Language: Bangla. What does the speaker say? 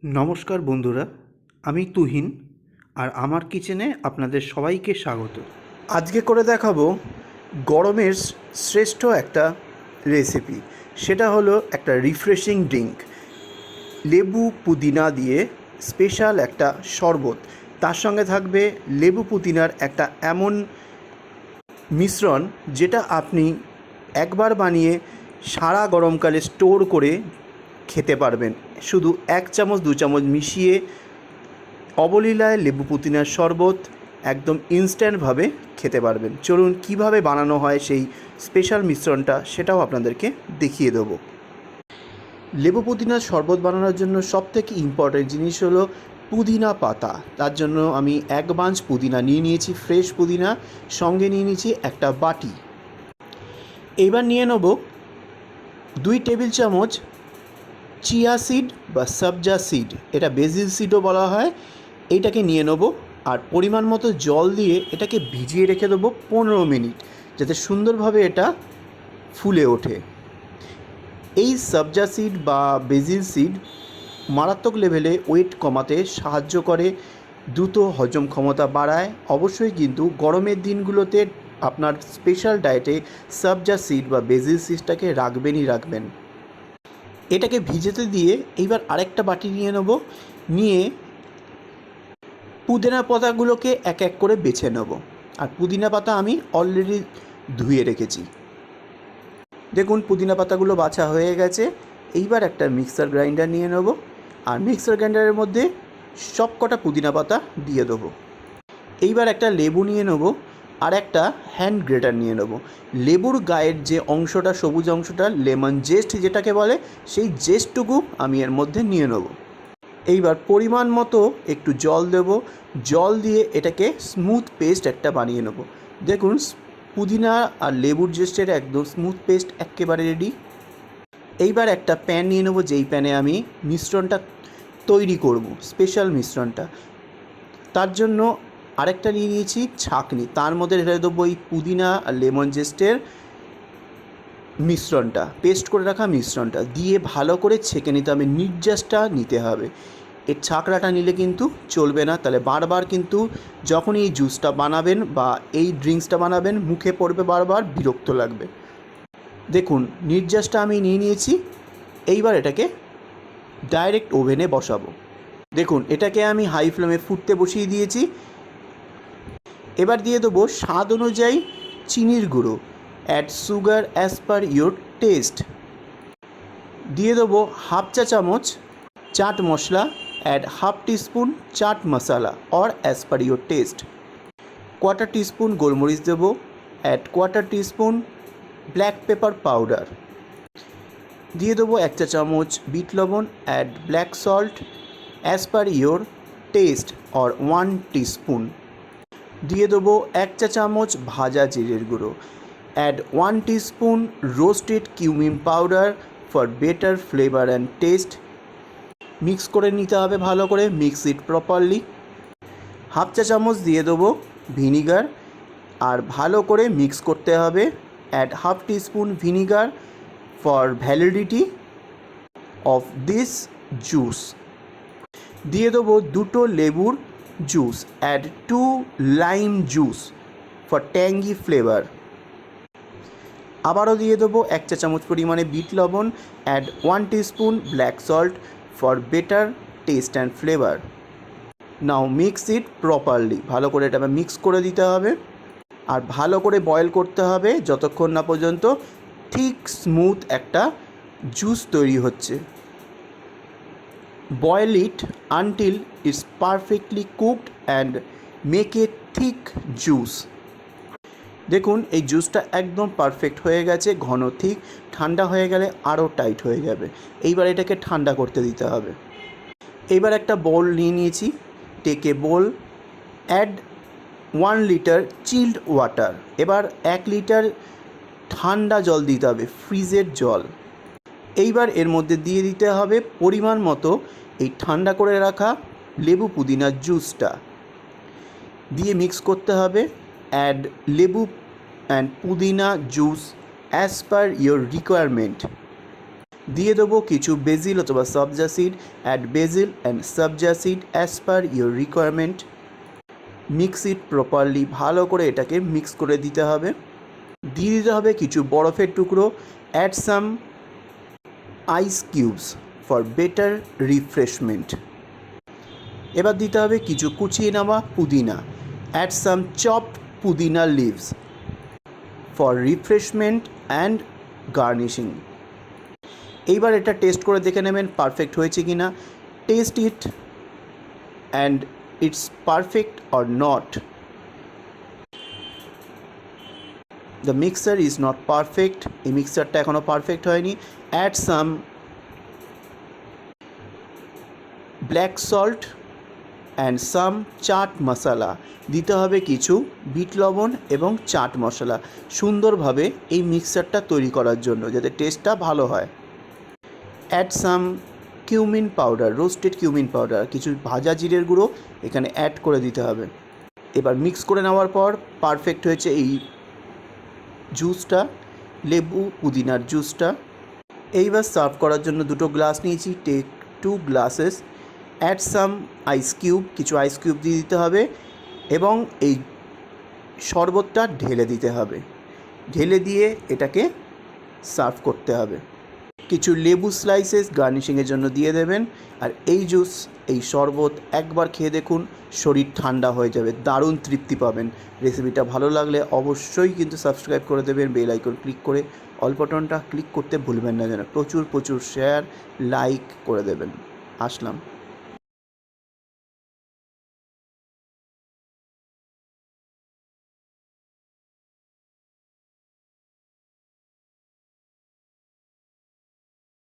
নমস্কার বন্ধুরা, আমি তুহিন আর আমার কিচেনে আপনাদের সবাইকে স্বাগত। আজকে করে দেখাবো গরমের শ্রেষ্ঠ একটা রেসিপি। সেটা হলো একটা রিফ্রেশিং ড্রিঙ্ক, লেবু পুদিনা দিয়ে স্পেশাল একটা শরবত। তার সঙ্গে থাকবে লেবু পুদিনার একটা এমন মিশ্রণ যেটা আপনি একবার বানিয়ে সারা গরমকালে স্টোর করে খেতে পারবেন। শুধু 1 চামচ 2 চামচ মিশিয়ে অবলীলায় লেবু পুদিনার শরবত একদম ইনস্ট্যান্টভাবে খেতে পারবেন। চলুন কীভাবে বানানো হয় সেই স্পেশাল মিশ্রণটা সেটাও আপনাদেরকে দেখিয়ে দেবো। লেবু পুদিনার শরবত বানানোর জন্য সবথেকে ইম্পর্ট্যান্ট জিনিস হলো পুদিনা পাতা। তার জন্য আমি 1 বাঞ্চ পুদিনা নিয়ে নিয়েছি, ফ্রেশ পুদিনা। সঙ্গে নিয়ে নিয়েছি একটা বাটি। এইবার নিয়ে নেব 2 টেবিল চামচ চিয়া সিড বা সবজা সিড, এটা বেসিল সিডও বলা হয়। এইটাকে নিয়ে নেব আর পরিমাণ মতো জল দিয়ে এটাকে ভিজিয়ে রেখে দেবো 15 মিনিট, যাতে সুন্দরভাবে এটা ফুলে ওঠে। এই সবজা সিড বা বেসিল সিড মারাত্মক লেভেলে ওয়েট কমাতে সাহায্য করে, দ্রুত হজম ক্ষমতা বাড়ায়। অবশ্যই কিন্তু গরমের দিনগুলোতে আপনার স্পেশাল ডায়েটে সবজা সিড বা বেসিল সিডটাকে রাখবেন। এটাকে ভিজেতে দিয়ে এইবার আরেকটা বাটি নিয়ে নেব, নিয়ে পুদিনা পাতাগুলোকে এক এক করে বেছে নেব। আর পুদিনা পাতা আমি অলরেডি ধুয়ে রেখেছি। দেখুন পুদিনা পাতাগুলো বাছা হয়ে গেছে। এইবার একটা মিক্সার গ্রাইন্ডার নিয়ে নেব আর মিক্সার গ্রাইন্ডারের মধ্যে সব কটা পুদিনা পাতা দিয়ে দেবো। এইবার একটা লেবু নিয়ে নেব আর একটা হ্যান্ড গ্রেটার নিয়ে নেব। লেবুর গায়ের যে অংশটা, সবুজ অংশটা, লেমন জেস্ট যেটাকে বলে, সেই জেস্টটুকু আমি এর মধ্যে নিয়ে নেব। এইবার পরিমাণ মতো একটু জল দেব। জল দিয়ে এটাকে স্মুথ পেস্ট একটা বানিয়ে নেব। দেখুন পুদিনা আর লেবুর জেস্টের একদম স্মুথ পেস্ট একেবারে রেডি। এইবার একটা প্যান নিয়ে নেব, যেই প্যানে আমি মিশ্রণটা তৈরি করব, স্পেশাল মিশ্রণটা। তার জন্য আরেকটা নিয়ে নিয়েছি ছাঁকনি, তার মধ্যে ঢেলে দেবো এই পুদিনা আর লেমন জেস্টের মিশ্রণটা, পেস্ট করে রাখা মিশ্রণটা দিয়ে ভালো করে ছেঁকে নিতে হবে। নির্যাসটা নিতে হবে, এর ছাঁকড়াটা নিলে কিন্তু চলবে না, তাহলে বারবার কিন্তু যখন এই জুসটা বানাবেন বা এই ড্রিঙ্কসটা বানাবেন মুখে পড়বে, বারবার বিরক্ত লাগবে। দেখুন নির্যাসটা আমি নিয়ে নিয়েছি। এইবার এটাকে ডাইরেক্ট ওভেনে বসাবো। দেখুন এটাকে আমি হাই ফ্লেমে ফুটতে বসিয়ে দিয়েছি। এবার দিয়ে দেবো স্বাদ অনুযায়ী চিনির গুঁড়ো, add sugar as per your taste. দিয়ে দেবো হাফ চা চামচ chaat masala, add half teaspoon chaat masala or as per your taste. Quarter teaspoon গোলমরিচ দেবো, add quarter teaspoon black pepper powder. দিয়ে দেবো 1 চা চামচ বিট লবণ, add black salt as per your taste or 1 teaspoon. দিয়ে দেবো 1 চা চামচ ভাজা জিরের গুঁড়ো, add 1 teaspoon roasted cumin powder for better flavour and test. Mix করে নিতে হবে ভালো করে, মিক্স ইট প্রপারলি। হাফ চা চামচ দিয়ে দেবো ভিনিগার আর ভালো করে মিক্স করতে হবে, add half teaspoon vinegar for validity of this juice. দিয়ে দেবো 2টো লেবুর juice, add 2 lime juice for tangy flavour. আবারও দিয়ে দেবো 1 চা চামচ পরিমাণে বিট লবণ, add 1 teaspoon black salt for better taste and flavour. Now mix it properly, ভালো করে এটা মিক্স করে দিতে হবে আর ভালো করে বয়েল করতে হবে যতক্ষণ না পর্যন্ত ঠিক স্মুথ একটা জুস তৈরি হচ্ছে। Boil it until it's perfectly cooked and make a thick juice. দেখুন এই জুসটা একদম পারফেক্ট হয়ে গেছে, ঘন থিক। ঠান্ডা হয়ে গেলে আরও টাইট হয়ে যাবে। এইবার এটাকে ঠান্ডা করতে দিতে হবে। এইবার একটা বোল নিয়ে নিয়েছি, take a bowl, add 1 litre chilled water. এবার 1 লিটার ঠান্ডা জল দিতে হবে, ফ্রিজের জল। এইবার এর মধ্যে দিয়ে দিতে হবে পরিমাণ মতো এই ঠান্ডা করে রাখা লেবু পুদিনার জুসটা, দিয়ে মিক্স করতে হবে। Add lebu and pudina juice as per your requirement. দিয়ে দেবো কিছু বেজিল অথবা সবজা seed. Add basil and sabja seed as per your requirement. Mix it properly, ভালো করে এটাকে মিক্স করে দিতে হবে। দিয়ে দিতে হবে কিছু বরফের টুকরো। Add some ice cubes for better refreshment. এবার দিতে হবে কিছু কুচিয়ে নেওয়া পুদিনা। Add some chopped pudina leaves for refreshment and garnishing. এইবার এটা টেস্ট করে দেখে নেবেন পারফেক্ট হয়েছে কি না। Taste it and it's perfect or not. The mixer is not perfect, এই মিক্সারটা এখনও পারফেক্ট হয়নি। Add some black salt and some chaat masala. দিতে হবে কিছু বিট লবণ এবং চাট মশলা সুন্দরভাবে এই মিক্সারটা তৈরি করার জন্য, যাতে টেস্টটা ভালো হয়। Add some cumin powder, roasted cumin powder, কিছু ভাজা জিরের গুঁড়ো এখানে অ্যাড করে দিতে হবে। এবার মিক্স করে নেওয়ার পর পারফেক্ট হয়েছে এই জুসটা, লেবু পুদিনার জুসটা। এইবার সার্ভ করার জন্য দুটো গ্লাস নিয়েছি, take 2 glasses. Add some ice cube, কিছু আইস কিউব দিয়ে দিতে হবে এবং এই শরবতটা ঢেলে দিতে হবে। ঢেলে দিয়ে এটাকে সার্ভ করতে হবে। কিছু লেবু স্লাইসেস গার্নিশিংয়ের জন্য দিয়ে দেবেন। আর এই জুস, এই শরবত একবার খেয়ে দেখুন, শরীর ঠান্ডা হয়ে যাবে, দারুণ তৃপ্তি পাবেন। রেসিপিটা ভালো লাগলে অবশ্যই কিন্তু সাবস্ক্রাইব করে দেবেন, বেল আইকন ক্লিক করে অল বাটনটা ক্লিক করতে ভুলবেন না যেন। প্রচুর শেয়ার লাইক করে দেবেন। আসলাম।